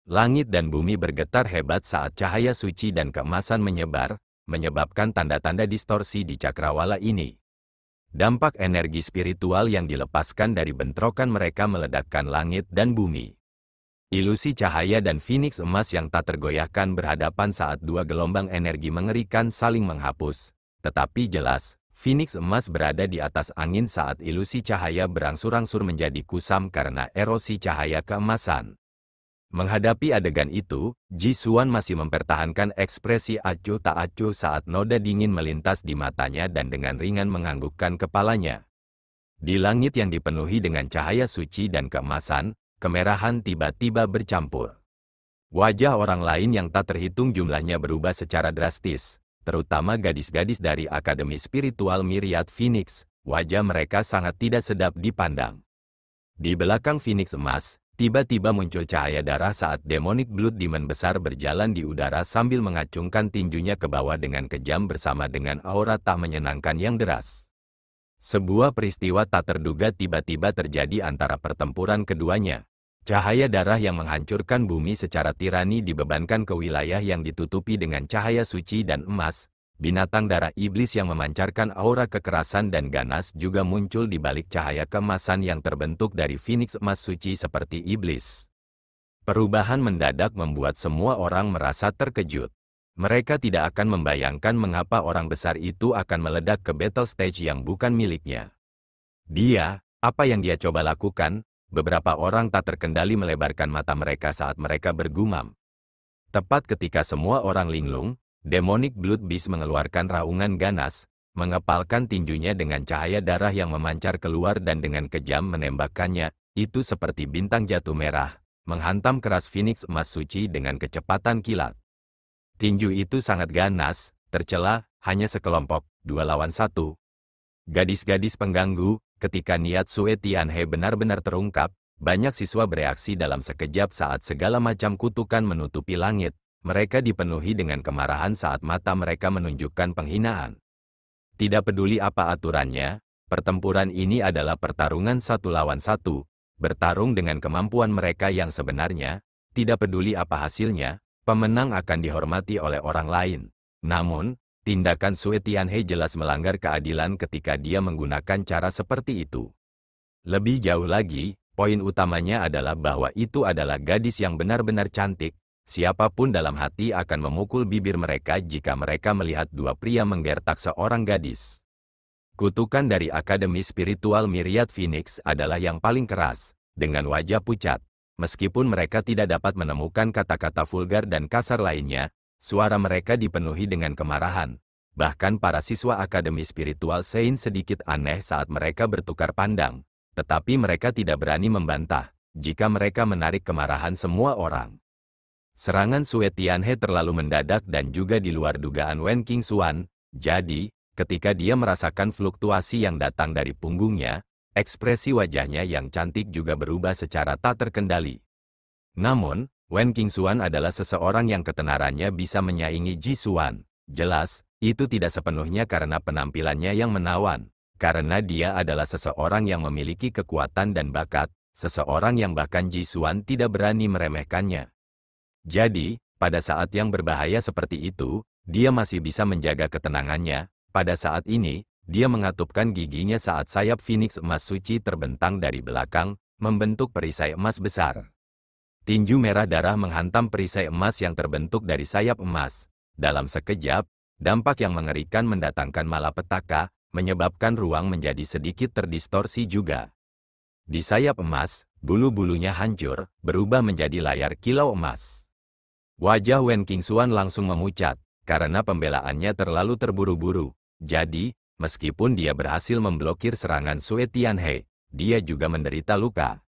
Langit dan bumi bergetar hebat saat cahaya suci dan keemasan menyebar, menyebabkan tanda-tanda distorsi di cakrawala ini. Dampak energi spiritual yang dilepaskan dari bentrokan mereka meledakkan langit dan bumi. Ilusi cahaya dan Phoenix emas yang tak tergoyahkan berhadapan saat dua gelombang energi mengerikan saling menghapus. Tetapi jelas, Phoenix emas berada di atas angin saat ilusi cahaya berangsur-angsur menjadi kusam karena erosi cahaya keemasan. Menghadapi adegan itu, Ji Xuan masih mempertahankan ekspresi acuh tak acuh saat noda dingin melintas di matanya dan dengan ringan menganggukkan kepalanya. Di langit yang dipenuhi dengan cahaya suci dan keemasan, kemerahan tiba-tiba bercampur. Wajah orang lain yang tak terhitung jumlahnya berubah secara drastis, terutama gadis-gadis dari Akademi Spiritual Myriad Phoenix. Wajah mereka sangat tidak sedap dipandang. Di belakang Phoenix emas, tiba-tiba muncul cahaya darah saat Demonic Blood Demon besar berjalan di udara sambil mengacungkan tinjunya ke bawah dengan kejam bersama dengan aura tak menyenangkan yang deras. Sebuah peristiwa tak terduga tiba-tiba terjadi antara pertempuran keduanya. Cahaya darah yang menghancurkan bumi secara tirani dibebankan ke wilayah yang ditutupi dengan cahaya suci dan emas. Binatang darah iblis yang memancarkan aura kekerasan dan ganas juga muncul di balik cahaya keemasan yang terbentuk dari Phoenix emas suci seperti iblis. Perubahan mendadak membuat semua orang merasa terkejut. Mereka tidak akan membayangkan mengapa orang besar itu akan meledak ke battle stage yang bukan miliknya. Apa yang dia coba lakukan? Beberapa orang tak terkendali melebarkan mata mereka saat mereka bergumam. Tepat ketika semua orang linglung, Demonic Blood Beast mengeluarkan raungan ganas, mengepalkan tinjunya dengan cahaya darah yang memancar keluar dan dengan kejam menembakkannya. Itu seperti bintang jatuh merah, menghantam keras Phoenix emas suci dengan kecepatan kilat. Tinju itu sangat ganas, tercela, hanya sekelompok, 2 lawan 1. Gadis-gadis pengganggu, ketika niat Sue Tianhe benar-benar terungkap, banyak siswa bereaksi dalam sekejap saat segala macam kutukan menutupi langit. Mereka dipenuhi dengan kemarahan saat mata mereka menunjukkan penghinaan. Tidak peduli apa aturannya, pertempuran ini adalah pertarungan 1 lawan 1, bertarung dengan kemampuan mereka yang sebenarnya. Tidak peduli apa hasilnya, pemenang akan dihormati oleh orang lain. Namun, tindakan Sue Tianhe jelas melanggar keadilan ketika dia menggunakan cara seperti itu. Lebih jauh lagi, poin utamanya adalah bahwa itu adalah gadis yang benar-benar cantik. Siapapun dalam hati akan memukul bibir mereka jika mereka melihat dua pria menggertak seorang gadis. Kutukan dari Akademi Spiritual Myriad Phoenix adalah yang paling keras, dengan wajah pucat. Meskipun mereka tidak dapat menemukan kata-kata vulgar dan kasar lainnya, suara mereka dipenuhi dengan kemarahan. Bahkan para siswa Akademi Spiritual Saint sedikit aneh saat mereka bertukar pandang. Tetapi mereka tidak berani membantah, jika mereka menarik kemarahan semua orang. Serangan Sue Tianhe terlalu mendadak dan juga di luar dugaan Wen Qingxuan, jadi, ketika dia merasakan fluktuasi yang datang dari punggungnya, ekspresi wajahnya yang cantik juga berubah secara tak terkendali. Namun, Wen Qingxuan adalah seseorang yang ketenarannya bisa menyaingi Ji Xuan. Jelas, itu tidak sepenuhnya karena penampilannya yang menawan. Karena dia adalah seseorang yang memiliki kekuatan dan bakat, seseorang yang bahkan Ji Xuan tidak berani meremehkannya. Jadi, pada saat yang berbahaya seperti itu, dia masih bisa menjaga ketenangannya. Pada saat ini, dia mengatupkan giginya saat sayap Phoenix emas suci terbentang dari belakang, membentuk perisai emas besar. Tinju merah darah menghantam perisai emas yang terbentuk dari sayap emas. Dalam sekejap, dampak yang mengerikan mendatangkan malapetaka, menyebabkan ruang menjadi sedikit terdistorsi juga. Di sayap emas, bulu-bulunya hancur, berubah menjadi layar kilau emas. Wajah Wen Qingxuan langsung memucat, karena pembelaannya terlalu terburu-buru. Jadi, meskipun dia berhasil memblokir serangan Sue Tianhe, dia juga menderita luka.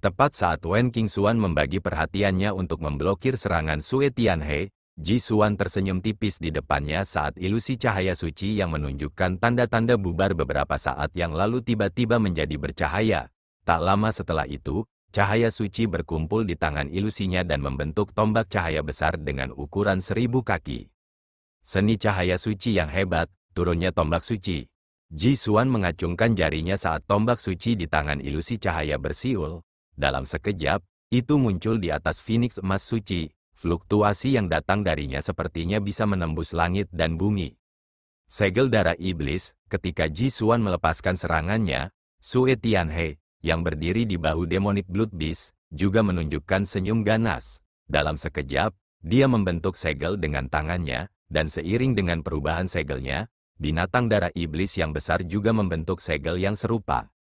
Tepat saat Wen Qingxuan membagi perhatiannya untuk memblokir serangan Sue Tianhe, Ji Xuan tersenyum tipis di depannya saat ilusi cahaya suci yang menunjukkan tanda-tanda bubar beberapa saat yang lalu tiba-tiba menjadi bercahaya. Tak lama setelah itu, cahaya suci berkumpul di tangan ilusinya dan membentuk tombak cahaya besar dengan ukuran 1000 kaki. Seni cahaya suci yang hebat. Turunnya tombak suci. Ji Xuan mengacungkan jarinya saat tombak suci di tangan ilusi cahaya bersiul. Dalam sekejap, itu muncul di atas Phoenix emas suci. Fluktuasi yang datang darinya sepertinya bisa menembus langit dan bumi. Segel darah iblis, ketika Ji Xuan melepaskan serangannya, Sue Tianhe, yang berdiri di bahu Demonic Blood Beast, juga menunjukkan senyum ganas. Dalam sekejap, dia membentuk segel dengan tangannya, dan seiring dengan perubahan segelnya, binatang darah iblis yang besar juga membentuk segel yang serupa.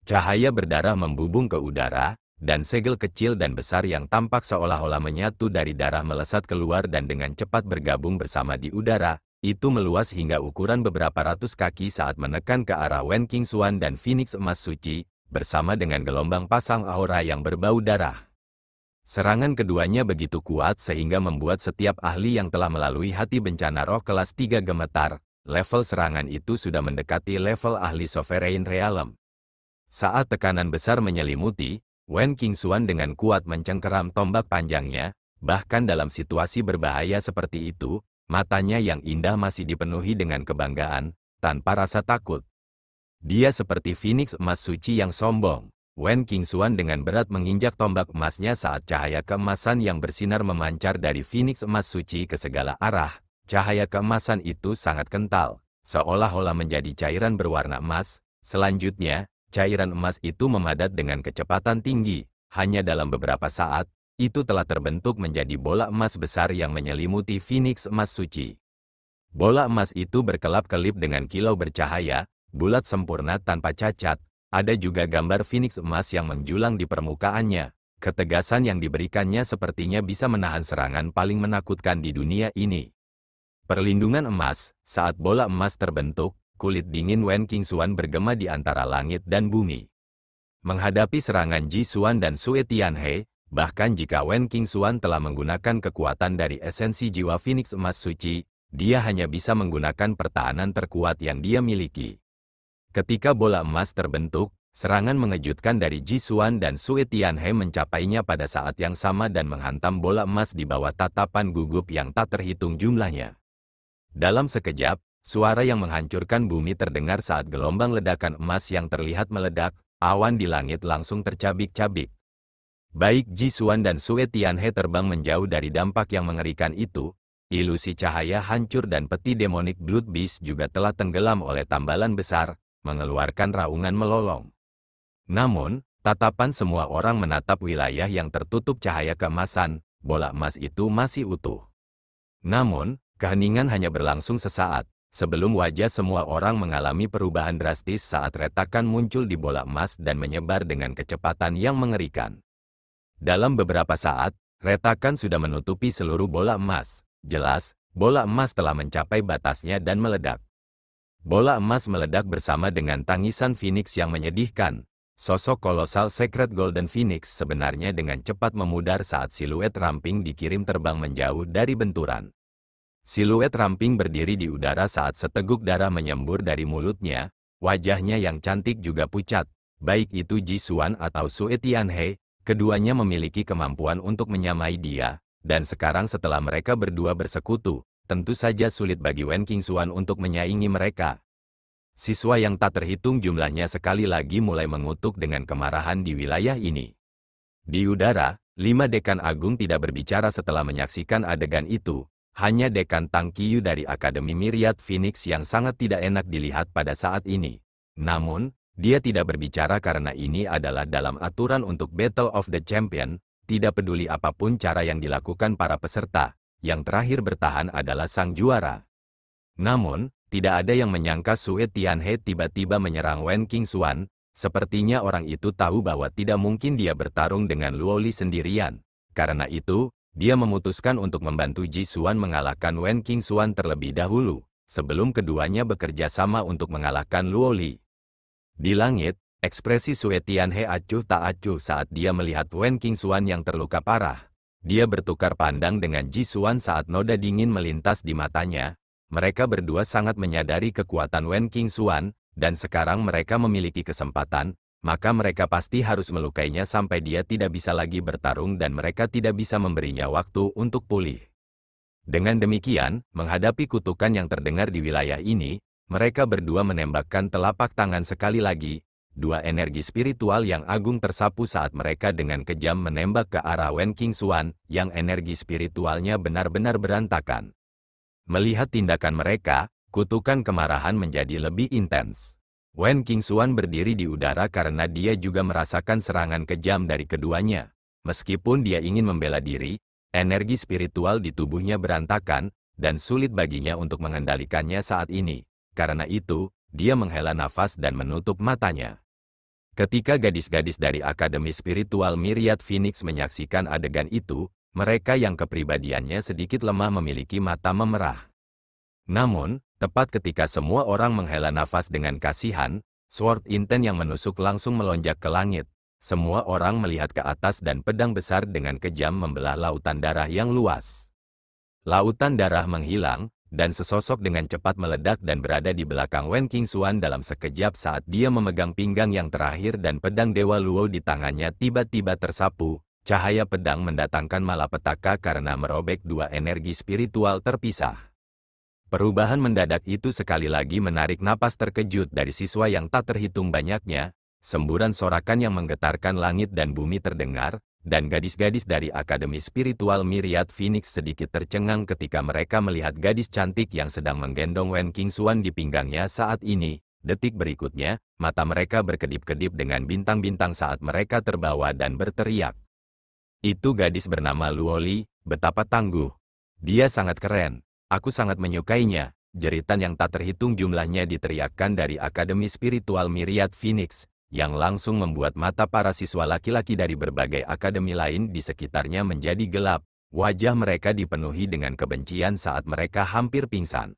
Cahaya berdarah membubung ke udara, dan segel kecil dan besar yang tampak seolah-olah menyatu dari darah melesat keluar dan dengan cepat bergabung bersama di udara. Itu meluas hingga ukuran beberapa ratus kaki saat menekan ke arah Wen Qingxuan dan Phoenix emas suci, bersama dengan gelombang pasang aura yang berbau darah. Serangan keduanya begitu kuat sehingga membuat setiap ahli yang telah melalui hati bencana roh kelas 3 gemetar. Level serangan itu sudah mendekati level ahli Sovereign Realm. Saat tekanan besar menyelimuti, Wen Qingxuan dengan kuat mencengkeram tombak panjangnya, bahkan dalam situasi berbahaya seperti itu, matanya yang indah masih dipenuhi dengan kebanggaan, tanpa rasa takut. Dia seperti Phoenix emas suci yang sombong. Wen Qingxuan dengan berat menginjak tombak emasnya saat cahaya keemasan yang bersinar memancar dari Phoenix emas suci ke segala arah. Cahaya keemasan itu sangat kental, seolah-olah menjadi cairan berwarna emas. Selanjutnya, cairan emas itu memadat dengan kecepatan tinggi. Hanya dalam beberapa saat, itu telah terbentuk menjadi bola emas besar yang menyelimuti Phoenix emas suci. Bola emas itu berkelap-kelip dengan kilau bercahaya, bulat sempurna tanpa cacat. Ada juga gambar Phoenix emas yang menjulang di permukaannya. Ketegasan yang diberikannya sepertinya bisa menahan serangan paling menakutkan di dunia ini. Perlindungan emas, saat bola emas terbentuk, kulit dingin Wen Qingxuan bergema di antara langit dan bumi. Menghadapi serangan Ji Xuan dan Sue Tianhe, bahkan jika Wen Qingxuan telah menggunakan kekuatan dari esensi jiwa Phoenix emas suci, dia hanya bisa menggunakan pertahanan terkuat yang dia miliki. Ketika bola emas terbentuk, serangan mengejutkan dari Ji Xuan dan Sue Tianhe mencapainya pada saat yang sama dan menghantam bola emas di bawah tatapan gugup yang tak terhitung jumlahnya. Dalam sekejap, suara yang menghancurkan bumi terdengar saat gelombang ledakan emas yang terlihat meledak, awan di langit langsung tercabik-cabik. Baik Ji Xuan dan Sue Tianhe terbang menjauh dari dampak yang mengerikan itu, ilusi cahaya hancur dan peti demonik Blood Beast juga telah tenggelam oleh tambalan besar, mengeluarkan raungan melolong. Namun, tatapan semua orang menatap wilayah yang tertutup cahaya keemasan, bola emas itu masih utuh. Namun, keheningan hanya berlangsung sesaat, sebelum wajah semua orang mengalami perubahan drastis saat retakan muncul di bola emas dan menyebar dengan kecepatan yang mengerikan. Dalam beberapa saat, retakan sudah menutupi seluruh bola emas. Jelas, bola emas telah mencapai batasnya dan meledak. Bola emas meledak bersama dengan tangisan Phoenix yang menyedihkan. Sosok kolosal Sacred Golden Phoenix sebenarnya dengan cepat memudar saat siluet ramping dikirim terbang menjauh dari benturan. Siluet ramping berdiri di udara saat seteguk darah menyembur dari mulutnya, wajahnya yang cantik juga pucat. Baik itu Ji Xuan atau Sue Tianhe, keduanya memiliki kemampuan untuk menyamai dia, dan sekarang setelah mereka berdua bersekutu, tentu saja sulit bagi Wen Qingxuan untuk menyaingi mereka. Siswa yang tak terhitung jumlahnya sekali lagi mulai mengutuk dengan kemarahan di wilayah ini. Di udara, 5 dekan agung tidak berbicara setelah menyaksikan adegan itu, hanya dekan Tang Qiyu dari Akademi Myriad Phoenix yang sangat tidak enak dilihat pada saat ini. Namun, dia tidak berbicara karena ini adalah dalam aturan untuk Battle of the Champion, tidak peduli apapun cara yang dilakukan para peserta, yang terakhir bertahan adalah sang juara. Namun, tidak ada yang menyangka Sue Tianhe tiba-tiba menyerang Wen Qingxuan, sepertinya orang itu tahu bahwa tidak mungkin dia bertarung dengan Luo Li sendirian. Karena itu, dia memutuskan untuk membantu Ji Xuan mengalahkan Wen Qingxuan terlebih dahulu, sebelum keduanya bekerja sama untuk mengalahkan Luo Li. Di langit, ekspresi Sue Tianhe acuh tak acuh saat dia melihat Wen Qingxuan yang terluka parah. Dia bertukar pandang dengan Ji Xuan saat noda dingin melintas di matanya. Mereka berdua sangat menyadari kekuatan Wen Qingxuan, dan sekarang mereka memiliki kesempatan, maka mereka pasti harus melukainya sampai dia tidak bisa lagi bertarung dan mereka tidak bisa memberinya waktu untuk pulih. Dengan demikian, menghadapi kutukan yang terdengar di wilayah ini, mereka berdua menembakkan telapak tangan sekali lagi, 2 energi spiritual yang agung tersapu saat mereka dengan kejam menembak ke arah Wen Qingxuan, yang energi spiritualnya benar-benar berantakan. Melihat tindakan mereka, kutukan kemarahan menjadi lebih intens. Wen Qingxuan berdiri di udara karena dia juga merasakan serangan kejam dari keduanya. Meskipun dia ingin membela diri, energi spiritual di tubuhnya berantakan, dan sulit baginya untuk mengendalikannya saat ini. Karena itu, dia menghela nafas dan menutup matanya. Ketika gadis-gadis dari Akademi Spiritual Myriad Phoenix menyaksikan adegan itu, mereka yang kepribadiannya sedikit lemah memiliki mata memerah. Namun, tepat ketika semua orang menghela nafas dengan kasihan, Sword Inten yang menusuk langsung melonjak ke langit. Semua orang melihat ke atas dan pedang besar dengan kejam membelah lautan darah yang luas. Lautan darah menghilang, dan sesosok dengan cepat meledak dan berada di belakang Wen Qingxuan dalam sekejap saat dia memegang pinggang yang terakhir dan pedang Dewa Luo di tangannya tiba-tiba tersapu. Cahaya pedang mendatangkan malapetaka karena merobek 2 energi spiritual terpisah. Perubahan mendadak itu sekali lagi menarik napas terkejut dari siswa yang tak terhitung banyaknya. Semburan sorakan yang menggetarkan langit dan bumi terdengar, dan gadis-gadis dari Akademi Spiritual Myriad Phoenix sedikit tercengang ketika mereka melihat gadis cantik yang sedang menggendong Wen Qingxuan di pinggangnya saat ini. Detik berikutnya, mata mereka berkedip-kedip dengan bintang-bintang saat mereka terbawa dan berteriak. Itu gadis bernama Luo Li, betapa tangguh. Dia sangat keren. Aku sangat menyukainya. Jeritan yang tak terhitung jumlahnya diteriakkan dari Akademi Spiritual Myriad Phoenix, yang langsung membuat mata para siswa laki-laki dari berbagai akademi lain di sekitarnya menjadi gelap. Wajah mereka dipenuhi dengan kebencian saat mereka hampir pingsan.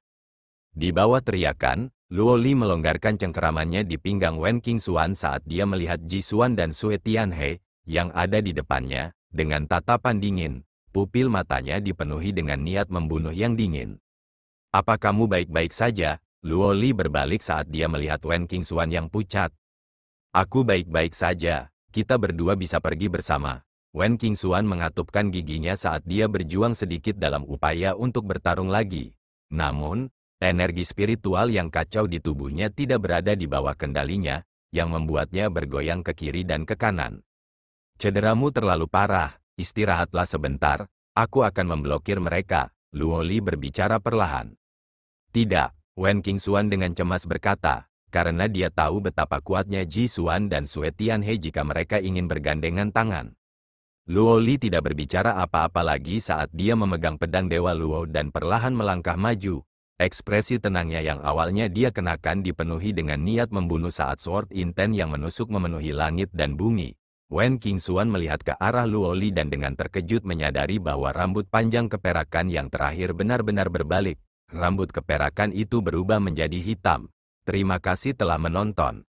Di bawah teriakan, Luo Li melonggarkan cengkeramannya di pinggang Wen Qingxuan saat dia melihat Ji Xuan dan Sue Tianhe yang ada di depannya. Dengan tatapan dingin, pupil matanya dipenuhi dengan niat membunuh yang dingin. Apa kamu baik-baik saja? Luo Li berbalik saat dia melihat Wen Qingxuan yang pucat. Aku baik-baik saja, kita berdua bisa pergi bersama. Wen Qingxuan mengatupkan giginya saat dia berjuang sedikit dalam upaya untuk bertarung lagi. Namun, energi spiritual yang kacau di tubuhnya tidak berada di bawah kendalinya, yang membuatnya bergoyang ke kiri dan ke kanan. Cederamu terlalu parah, istirahatlah sebentar, aku akan memblokir mereka, Luo Li berbicara perlahan. Tidak, Wen Qingxuan dengan cemas berkata, karena dia tahu betapa kuatnya Ji Xuan dan Sue Tianhe jika mereka ingin bergandengan tangan. Luo Li tidak berbicara apa-apa lagi saat dia memegang pedang Dewa Luo dan perlahan melangkah maju. Ekspresi tenangnya yang awalnya dia kenakan dipenuhi dengan niat membunuh saat Sword Inten yang menusuk memenuhi langit dan bumi. Wen Qingxuan melihat ke arah Luo Li dan dengan terkejut menyadari bahwa rambut panjang keperakan yang terakhir benar-benar berbalik. Rambut keperakan itu berubah menjadi hitam. Terima kasih telah menonton.